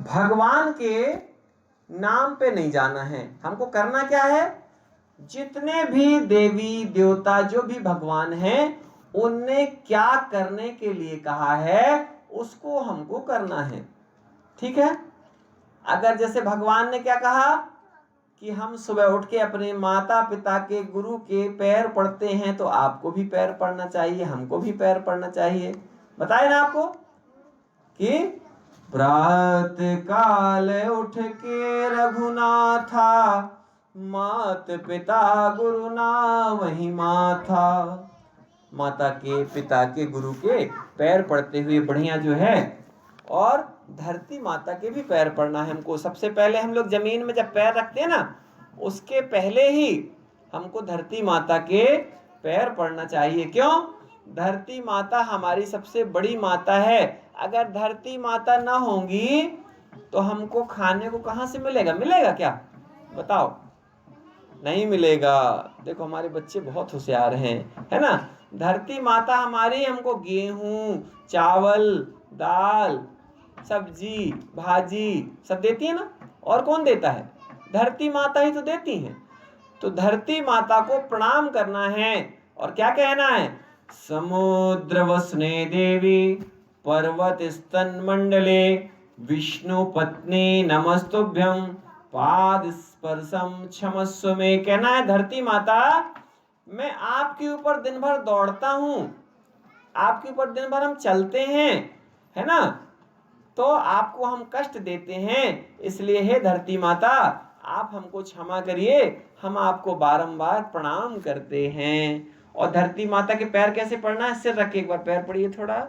भगवान के नाम पे नहीं जाना है। हमको करना क्या है, जितने भी देवी देवता जो भी भगवान हैं उनने क्या करने के लिए कहा है उसको हमको करना है। ठीक है। अगर जैसे भगवान ने क्या कहा कि हम सुबह उठ के अपने माता पिता के गुरु के पैर पड़ते हैं, तो आपको भी पैर पड़ना चाहिए, हमको भी पैर पड़ना चाहिए। बताए ना आपको कि प्रात काल उठ के रघुनाथा, मात पिता गुरु ना वही माथा। माता के पिता के गुरु के पैर पड़ते हुए बढ़िया जो है, और धरती माता के भी पैर पड़ना है हमको। सबसे पहले हम लोग जमीन में जब पैर रखते हैं ना, उसके पहले ही हमको धरती माता के पैर पड़ना चाहिए। क्यों? धरती माता हमारी सबसे बड़ी माता है। अगर धरती माता ना होंगी तो हमको खाने को कहां से मिलेगा? मिलेगा क्या? बताओ, नहीं मिलेगा। देखो हमारे बच्चे बहुत होशियार हैं, है ना। धरती माता हमारी हमको गेहूं, चावल, दाल, सब्जी, भाजी सब देती है ना। और कौन देता है? धरती माता ही तो देती हैं। तो धरती माता को प्रणाम करना है। और क्या कहना है? समुद्र वसने देवी पर्वत स्तन मंडले, विष्णु पत्नी नमस्तुभ्यं पाद स्पर्शम क्षमस्व में। कहना है धरती माता, मैं आपके ऊपर दिन भर दौड़ता हूं, आपके ऊपर दिन भर हम चलते हैं, है ना, तो आपको हम कष्ट देते हैं, इसलिए हे धरती माता आप हमको क्षमा करिए, हम आपको बारंबार प्रणाम करते हैं। और धरती माता के पैर कैसे पड़ना है? सिर रख के एक बार पैर पड़िए थोड़ा,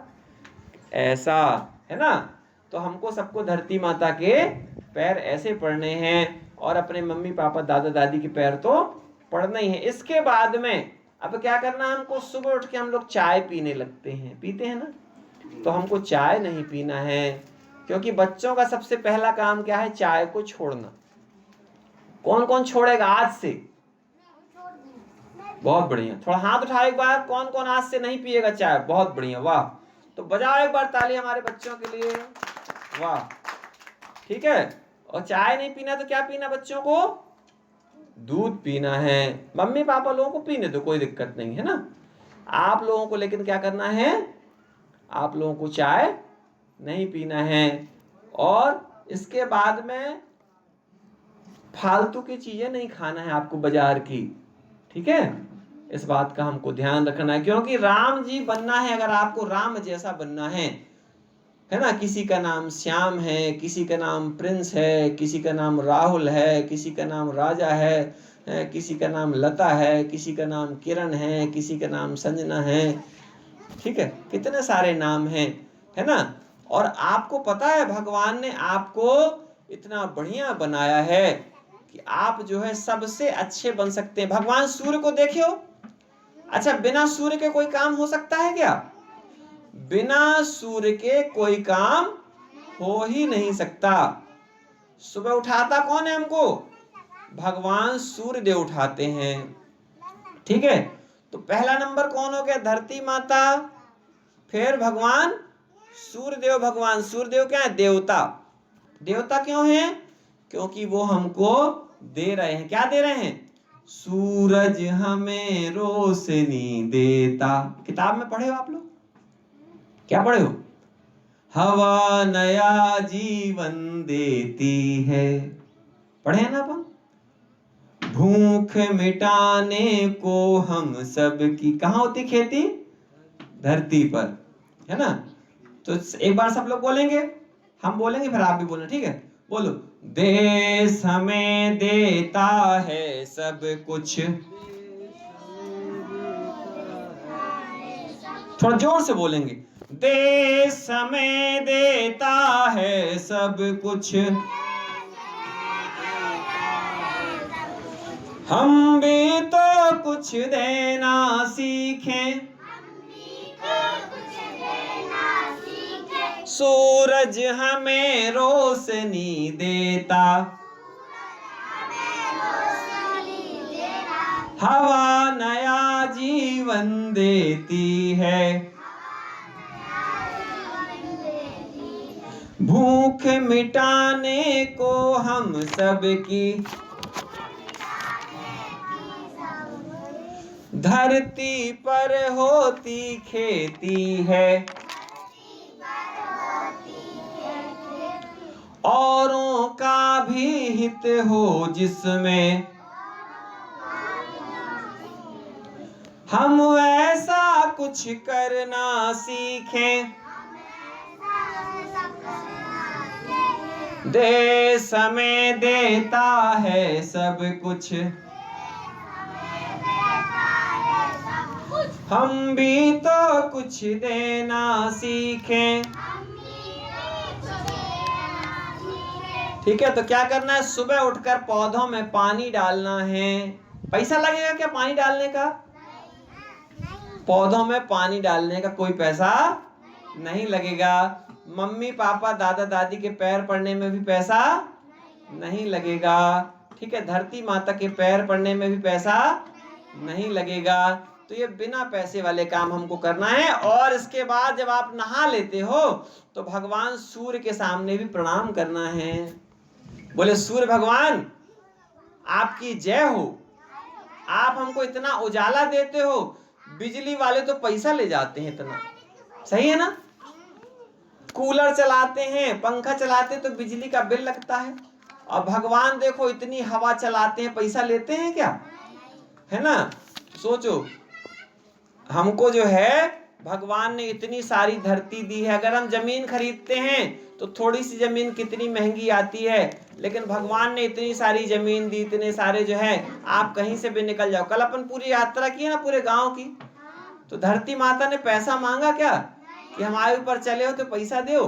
ऐसा, है ना। तो हमको सबको धरती माता के पैर ऐसे पड़ने हैं, और अपने मम्मी पापा दादा दादी के पैर तो पड़ना ही है। इसके बाद में अब क्या करना है हमको? सुबह उठ के हम लोग चाय पीने लगते हैं, पीते हैं ना। तो हमको चाय नहीं पीना है, क्योंकि बच्चों का सबसे पहला काम क्या है? चाय को छोड़ना। कौन कौन छोड़ेगा आज से? बहुत बढ़िया, थोड़ा हाथ उठाओ एक बार, कौन कौन आज से नहीं पिएगा चाय? बहुत बढ़िया, वाह। तो बजाओ एक बार ताली हमारे बच्चों के लिए, वाह। ठीक है। और चाय नहीं पीना तो क्या पीना बच्चों को? दूध पीना है। मम्मी पापा लोगों को पीने दो, कोई दिक्कत नहीं है ना। आप लोगों को लेकिन क्या करना है? आप लोगों को चाय नहीं पीना है। और इसके बाद में फालतू की चीजें नहीं खाना है आपको बाजार की। ठीक है, इस बात का हमको ध्यान रखना है, क्योंकि राम जी बनना है। अगर आपको राम जैसा बनना है ना। किसी का नाम श्याम है, किसी का नाम प्रिंस है, किसी का नाम राहुल है, किसी का नाम राजा है, किसी का नाम लता है, किसी का नाम किरण है, किसी का नाम संजना है। ठीक है, कितने सारे नाम हैं, है ना। और आपको पता है भगवान ने आपको इतना बढ़िया बनाया है कि आप जो है सबसे अच्छे बन सकते हैं। भगवान सूर्य को देखियो, अच्छा बिना सूर्य के कोई काम हो सकता है क्या? बिना सूर्य के कोई काम हो ही नहीं सकता। सुबह उठाता कौन है हमको? भगवान सूर्य देव उठाते हैं। ठीक है, तो पहला नंबर कौन हो गया? धरती माता, फिर भगवान सूर्यदेव। भगवान सूर्यदेव क्या है? देवता। देवता क्यों है? क्योंकि वो हमको दे रहे हैं। क्या दे रहे हैं? सूरज हमें रोशनी देता। किताब में पढ़े हो आप लोग? क्या पढ़े हो? हवा नया जीवन देती है, पढ़े हैं ना अपन? भूख मिटाने को हम सब की कहाँ होती खेती? धरती पर, है ना। तो एक बार सब लोग बोलेंगे, हम बोलेंगे फिर आप भी बोलना, ठीक है? बोलो, देश हमें देता है सब कुछ। थोड़ा जोर से बोलेंगे, देश हमें देता है सब कुछ, हम भी तो कुछ देना सीखें। सूरज हमें रोशनी देता, हवा नया जीवन देती है, भूख मिटाने को हम सबकी धरती पर होती खेती है, औरों का भी हित हो जिसमें हम ऐसा कुछ करना सीखें। दे समय देता है सब कुछ, हम भी तो कुछ देना सीखें। ठीक है, तो क्या करना है? सुबह उठकर पौधों में पानी डालना है। पैसा लगेगा क्या पानी डालने का? पौधों में पानी डालने का कोई पैसा नहीं लगेगा। मम्मी पापा दादा दादी के पैर पड़ने में भी पैसा नहीं लगेगा। ठीक है, धरती माता के पैर पड़ने में भी पैसा नहीं लगेगा। तो ये बिना पैसे वाले काम हमको करना है। और इसके बाद जब आप नहा लेते हो तो भगवान सूर्य के सामने भी प्रणाम करना है। बोले सूर्य भगवान आपकी जय हो, आप हमको इतना उजाला देते हो। बिजली वाले तो पैसा ले जाते हैं इतना, सही है ना? कूलर चलाते हैं, पंखा चलाते हैं तो बिजली का बिल लगता है। और भगवान देखो इतनी हवा चलाते हैं, पैसा लेते हैं क्या? है ना? सोचो, हमको जो है भगवान ने इतनी सारी धरती दी है। अगर हम जमीन खरीदते हैं तो थोड़ी सी जमीन कितनी महंगी आती है, लेकिन भगवान ने इतनी सारी जमीन दी, इतने सारे जो है, आप कहीं से भी निकल जाओ। कल अपन पूरी यात्रा की है ना पूरे गांव की, तो धरती माता ने पैसा मांगा क्या कि हमारे ऊपर चले हो तो पैसा दो,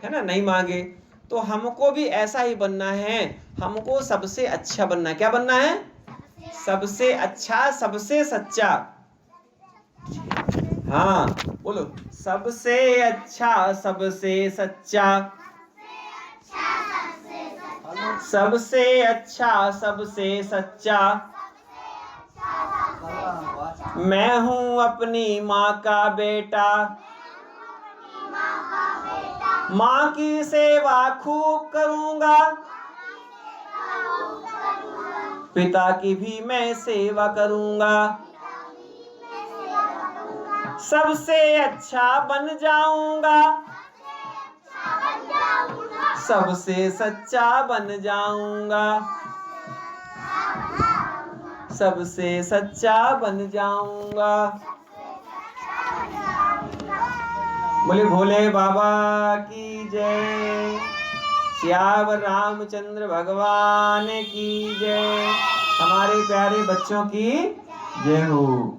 है ना? नहीं मांगे। तो हमको भी ऐसा ही बनना है, हमको सबसे अच्छा बनना है। क्या बनना है? सबसे अच्छा, सबसे सच्चा। हाँ बोलो, सबसे अच्छा सबसे सच्चा, सबसे अच्छा सबसे सच्चा मैं हूँ अपनी माँ का बेटा। माँ की सेवा खूब करूँगा, पिता की भी मैं सेवा करूँगा। सबसे अच्छा बन जाऊंगा, सबसे सच्चा बन जाऊंगा, सबसे सच्चा बन जाऊंगा। बोले भोले बाबा की जय, सियावर रामचंद्र भगवान की जय, हमारे प्यारे बच्चों की जय हो।